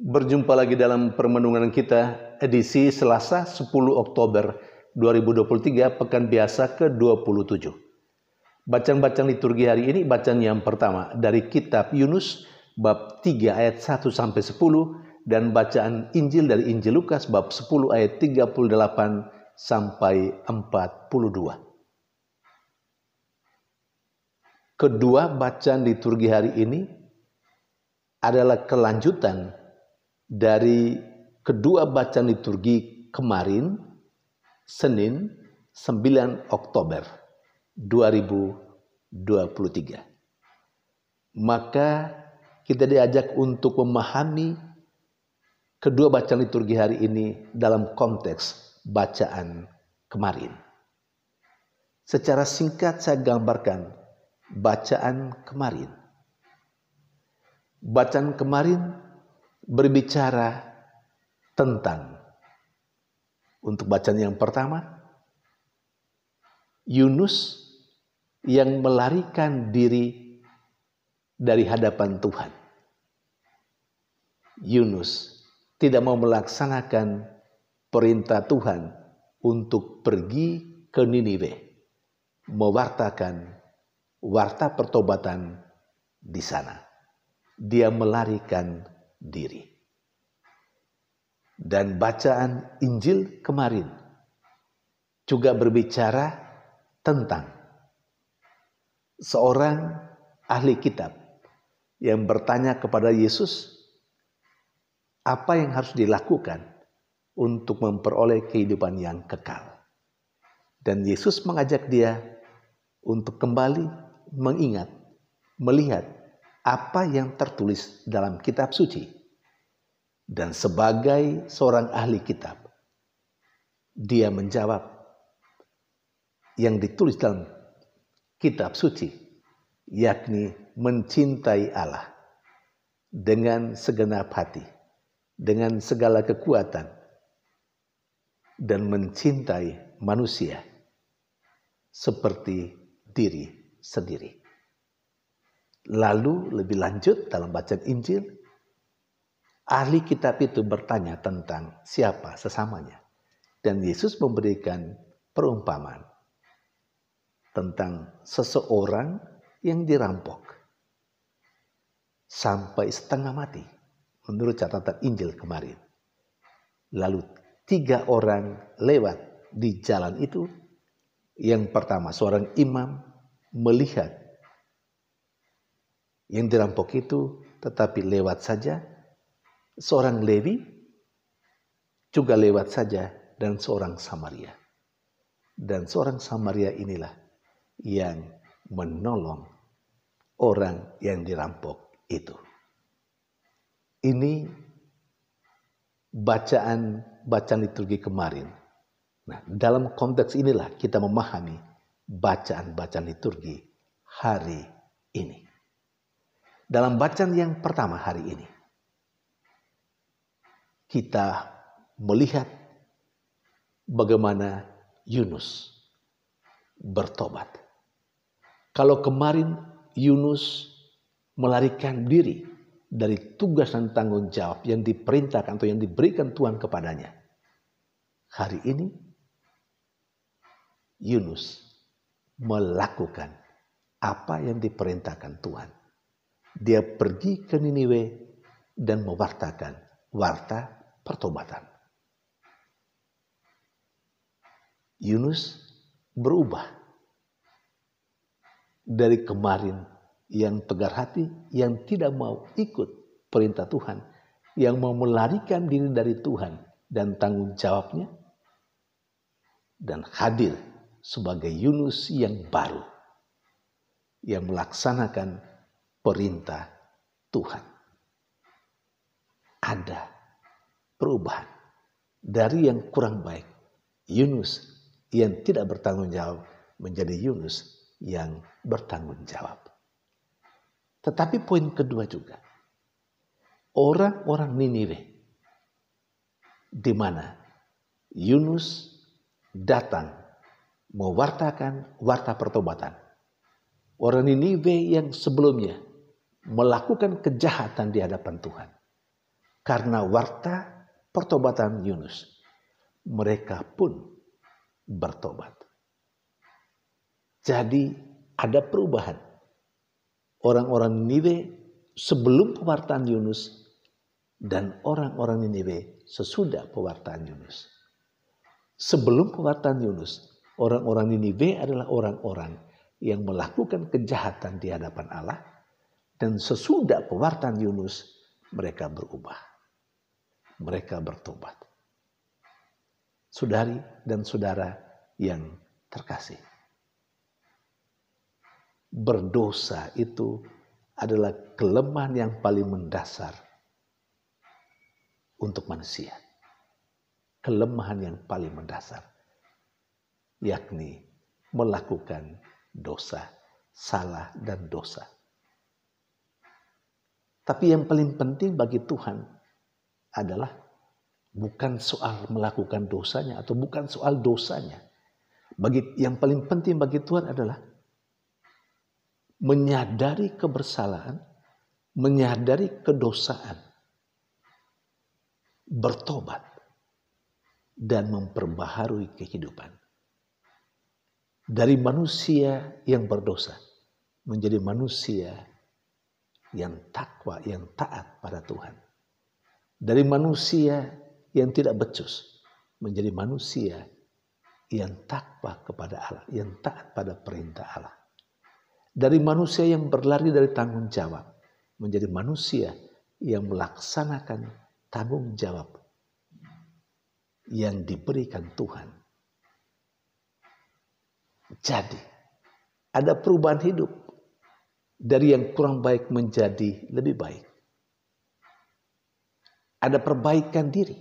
Berjumpa lagi dalam permenungan kita edisi Selasa 10 Oktober 2023 pekan biasa ke-27. Bacaan-bacaan liturgi hari ini bacaan yang pertama dari kitab Yunus bab 3 ayat 1 sampai 10 dan bacaan Injil dari Injil Lukas bab 10 ayat 38 sampai 42. Kedua bacaan liturgi hari ini adalah kelanjutan dari kedua bacaan liturgi kemarin, Senin 9 Oktober 2023. Maka kita diajak untuk memahami kedua bacaan liturgi hari ini dalam konteks bacaan kemarin. Secara singkat saya gambarkan bacaan kemarin. Bacaan kemarin berbicara tentang, untuk bacaan yang pertama, Yunus yang melarikan diri dari hadapan Tuhan. Yunus tidak mau melaksanakan perintah Tuhan untuk pergi ke Niniwe, mewartakan warta pertobatan di sana. Dia melarikan diri. Dan bacaan Injil kemarin juga berbicara tentang seorang ahli kitab yang bertanya kepada Yesus apa yang harus dilakukan untuk memperoleh kehidupan yang kekal. Dan Yesus mengajak dia untuk kembali mengingat, melihat apa yang tertulis dalam kitab suci. Dan sebagai seorang ahli kitab, dia menjawab yang ditulis dalam kitab suci, yakni mencintai Allah dengan segenap hati, dengan segala kekuatan, dan mencintai manusia seperti diri sendiri. Lalu lebih lanjut dalam bacaan Injil, ahli kitab itu bertanya tentang siapa sesamanya. Dan Yesus memberikan perumpamaan tentang seseorang yang dirampok sampai setengah mati menurut catatan Injil kemarin. Lalu 3 orang lewat di jalan itu. Yang pertama, seorang imam melihat yang dirampok itu tetapi lewat saja. Seorang Lewi juga lewat saja, dan seorang Samaria. Dan seorang Samaria inilah yang menolong orang yang dirampok itu. Ini bacaan liturgi kemarin. Nah, dalam konteks inilah kita memahami bacaan liturgi hari ini. Dalam bacaan yang pertama hari ini, kita melihat bagaimana Yunus bertobat. Kalau kemarin Yunus melarikan diri dari tugas dan tanggung jawab yang diperintahkan atau yang diberikan Tuhan kepadanya, hari ini Yunus melakukan apa yang diperintahkan Tuhan. Dia pergi ke Niniwe dan mewartakan warta pertobatan. Yunus berubah dari kemarin yang tegar hati, yang tidak mau ikut perintah Tuhan, yang mau melarikan diri dari Tuhan dan tanggung jawabnya, dan hadir sebagai Yunus yang baru, yang melaksanakan perintah Tuhan. Ada perubahan dari yang kurang baik, Yunus yang tidak bertanggung jawab, menjadi Yunus yang bertanggung jawab. Tetapi poin kedua juga, orang-orang Niniwe, di mana Yunus datang mewartakan warta pertobatan. Orang Niniwe yang sebelumnya melakukan kejahatan di hadapan Tuhan, Karena warta pertobatan Yunus, mereka pun bertobat. Jadi ada perubahan. Orang-orang Niniwe sebelum pewartaan Yunus dan orang-orang Niniwe sesudah pewartaan Yunus. Sebelum pewartaan Yunus, orang-orang Niniwe adalah orang-orang yang melakukan kejahatan di hadapan Allah, dan sesudah pewartaan Yunus mereka berubah. Mereka bertobat. Saudari dan saudara yang terkasih, berdosa itu adalah kelemahan yang paling mendasar untuk manusia. Kelemahan yang paling mendasar, yakni melakukan dosa, salah dan dosa. Tapi yang paling penting bagi Tuhan adalah bukan soal melakukan dosanya atau bukan soal dosanya. Yang paling penting bagi Tuhan adalah menyadari kebersalahan, menyadari kedosaan, bertobat, dan memperbaharui kehidupan. Dari manusia yang berdosa menjadi manusia yang takwa, yang taat pada Tuhan. Dari manusia yang tidak becus menjadi manusia yang takwa kepada Allah, yang taat pada perintah Allah. Dari manusia yang berlari dari tanggung jawab menjadi manusia yang melaksanakan tanggung jawab yang diberikan Tuhan. Jadi ada perubahan hidup dari yang kurang baik menjadi lebih baik. Ada perbaikan diri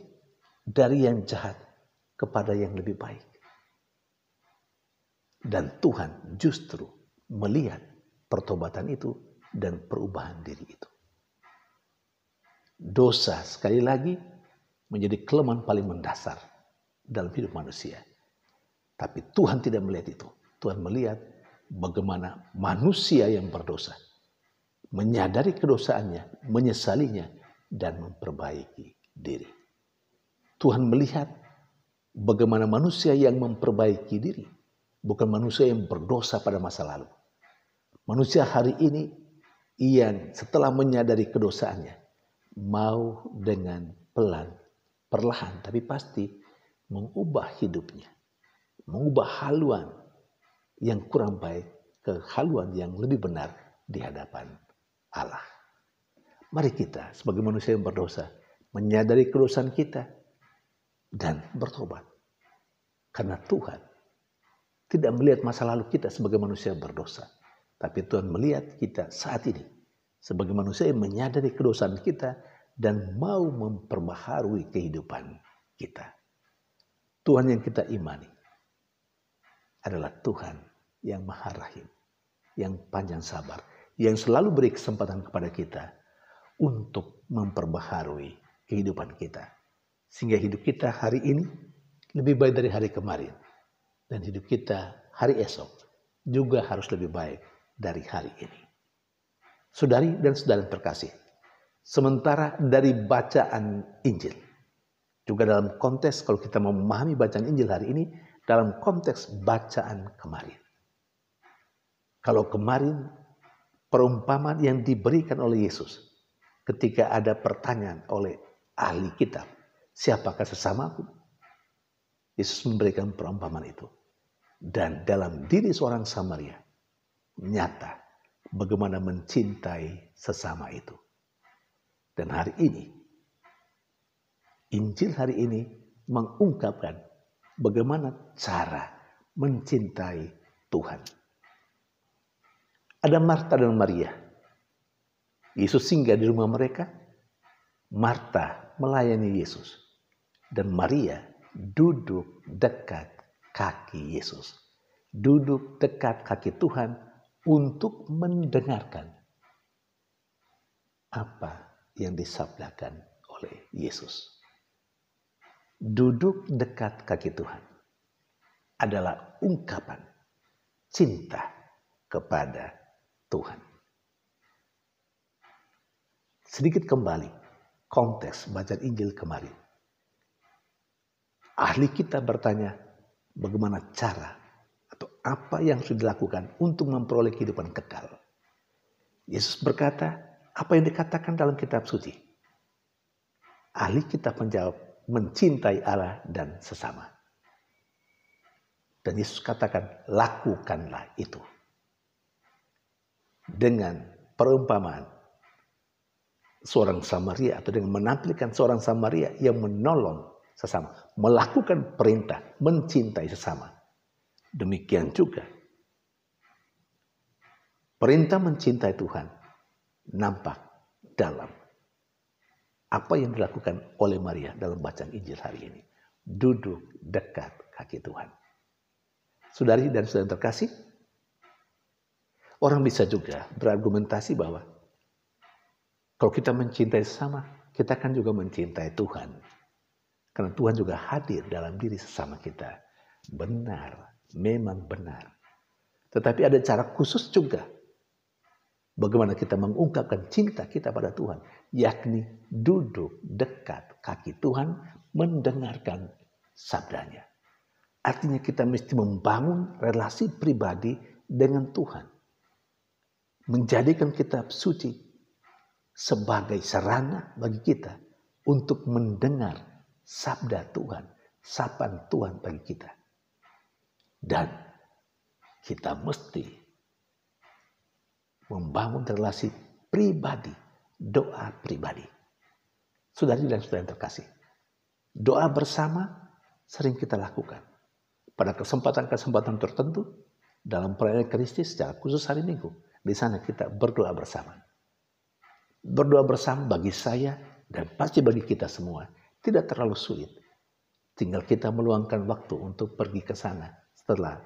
dari yang jahat kepada yang lebih baik. Dan Tuhan justru melihat pertobatan itu dan perubahan diri itu. Dosa sekali lagi menjadi kelemahan paling mendasar dalam hidup manusia. Tapi Tuhan tidak melihat itu. Tuhan melihat bagaimana manusia yang berdosa menyadari kedosaannya, menyesalinya, dan memperbaiki diri. Tuhan melihat bagaimana manusia yang memperbaiki diri, bukan manusia yang berdosa pada masa lalu. Manusia hari ini yang setelah menyadari kedosaannya, mau dengan perlahan tapi pasti mengubah hidupnya, mengubah haluan yang kurang baik ke haluan yang lebih benar di hadapan Allah. Mari kita sebagai manusia yang berdosa menyadari kedosaan kita dan bertobat. Karena Tuhan tidak melihat masa lalu kita sebagai manusia yang berdosa, tapi Tuhan melihat kita saat ini sebagai manusia yang menyadari kedosaan kita dan mau memperbaharui kehidupan kita. Tuhan yang kita imani adalah Tuhan yang Maha Rahim, yang panjang sabar, yang selalu beri kesempatan kepada kita untuk memperbaharui kehidupan kita. Sehingga hidup kita hari ini lebih baik dari hari kemarin. Dan hidup kita hari esok juga harus lebih baik dari hari ini. Saudari dan saudara terkasih, sementara dari bacaan Injil, juga dalam konteks kalau kita mau memahami bacaan Injil hari ini, dalam konteks bacaan kemarin. Kalau kemarin perumpamaan yang diberikan oleh Yesus ketika ada pertanyaan oleh ahli kitab, siapakah sesamaku? Yesus memberikan perumpamaan itu. Dan dalam diri seorang Samaria, nyata bagaimana mencintai sesama itu. Dan hari ini, Injil hari ini mengungkapkan bagaimana cara mencintai Tuhan. Ada Marta dan Maria. Yesus singgah di rumah mereka. Marta melayani Yesus. Dan Maria duduk dekat kaki Yesus. Duduk dekat kaki Tuhan untuk mendengarkan apa yang disabdakan oleh Yesus. Duduk dekat kaki Tuhan adalah ungkapan cinta kepada Tuhan. Sedikit kembali konteks bacaan Injil kemarin. Ahli kita bertanya bagaimana cara atau apa yang sudah dilakukan untuk memperoleh kehidupan kekal. Yesus berkata, apa yang dikatakan dalam kitab suci? Ahli kita menjawab, mencintai Allah dan sesama. Dan Yesus katakan, lakukanlah itu. Dengan perumpamaan seorang Samaria atau dengan menampilkan seorang Samaria yang menolong sesama, melakukan perintah, mencintai sesama. Demikian juga perintah mencintai Tuhan nampak dalam apa yang dilakukan oleh Maria dalam bacaan Injil hari ini. Duduk dekat kaki Tuhan. Saudari dan saudara terkasih, orang bisa juga berargumentasi bahwa kalau kita mencintai sesama, kita kan juga mencintai Tuhan. Karena Tuhan juga hadir dalam diri sesama kita. Benar, memang benar. Tetapi ada cara khusus juga bagaimana kita mengungkapkan cinta kita pada Tuhan. Yakni duduk dekat kaki Tuhan, mendengarkan sabdanya. Artinya kita mesti membangun relasi pribadi dengan Tuhan. Menjadikan kitab suci sebagai sarana bagi kita untuk mendengar sabda Tuhan, sapaan Tuhan bagi kita. Dan kita mesti membangun relasi pribadi, doa pribadi. Saudari dan saudara yang terkasih, doa bersama sering kita lakukan. Pada kesempatan-kesempatan tertentu, dalam perayaan Kristus secara khusus hari Minggu, di sana kita berdoa bersama. Berdoa bersama bagi saya dan pasti bagi kita semua tidak terlalu sulit. Tinggal kita meluangkan waktu untuk pergi ke sana setelah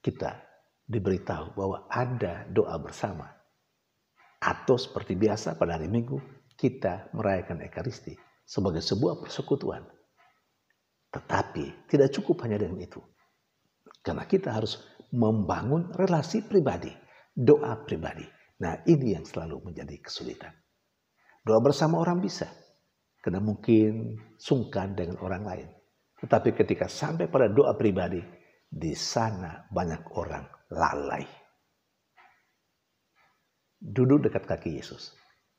kita diberitahu bahwa ada doa bersama. Atau seperti biasa pada hari Minggu kita merayakan Ekaristi sebagai sebuah persekutuan. Tetapi tidak cukup hanya dengan itu. Karena kita harus membangun relasi pribadi, doa pribadi. Nah, ini yang selalu menjadi kesulitan. Doa bersama orang bisa, karena mungkin sungkan dengan orang lain. Tetapi ketika sampai pada doa pribadi, di sana banyak orang lalai. Duduk dekat kaki Yesus.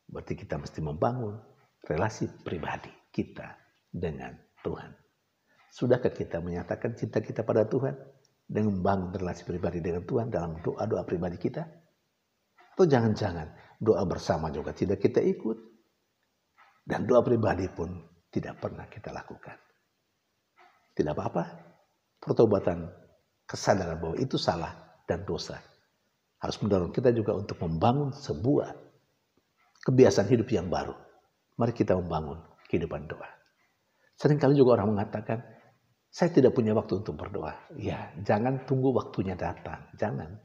Berarti kita mesti membangun relasi pribadi kita dengan Tuhan. Sudahkah kita menyatakan cinta kita pada Tuhan dengan membangun relasi pribadi dengan Tuhan dalam doa-doa pribadi kita? Atau jangan-jangan doa bersama juga tidak kita ikut. Dan doa pribadi pun tidak pernah kita lakukan. Tidak apa-apa. Pertobatan, kesadaran bahwa itu salah dan dosa harus mendorong kita juga untuk membangun sebuah kebiasaan hidup yang baru. Mari kita membangun kehidupan doa. Seringkali juga orang mengatakan, saya tidak punya waktu untuk berdoa. Ya, jangan tunggu waktunya datang. Jangan.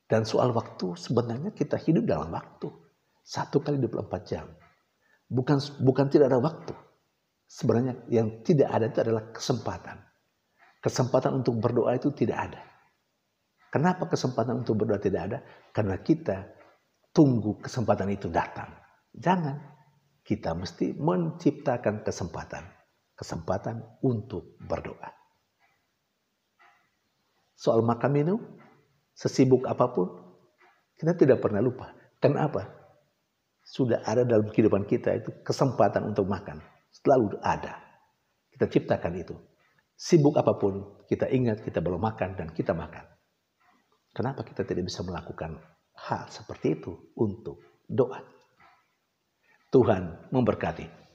Dan soal waktu, sebenarnya kita hidup dalam waktu. 1 kali 24 jam. Bukan tidak ada waktu. Sebenarnya yang tidak ada itu adalah kesempatan. Kesempatan untuk berdoa itu tidak ada. Kenapa kesempatan untuk berdoa tidak ada? Karena kita tunggu kesempatan itu datang. Jangan. Kita mesti menciptakan kesempatan. Kesempatan untuk berdoa. Soal makan minum, sesibuk apapun, kita tidak pernah lupa. Kenapa? Sudah ada dalam kehidupan kita itu kesempatan untuk makan. Selalu ada. Kita ciptakan itu. Sibuk apapun, kita ingat kita belum makan dan kita makan. Kenapa kita tidak bisa melakukan hal seperti itu untuk doa? Tuhan memberkati.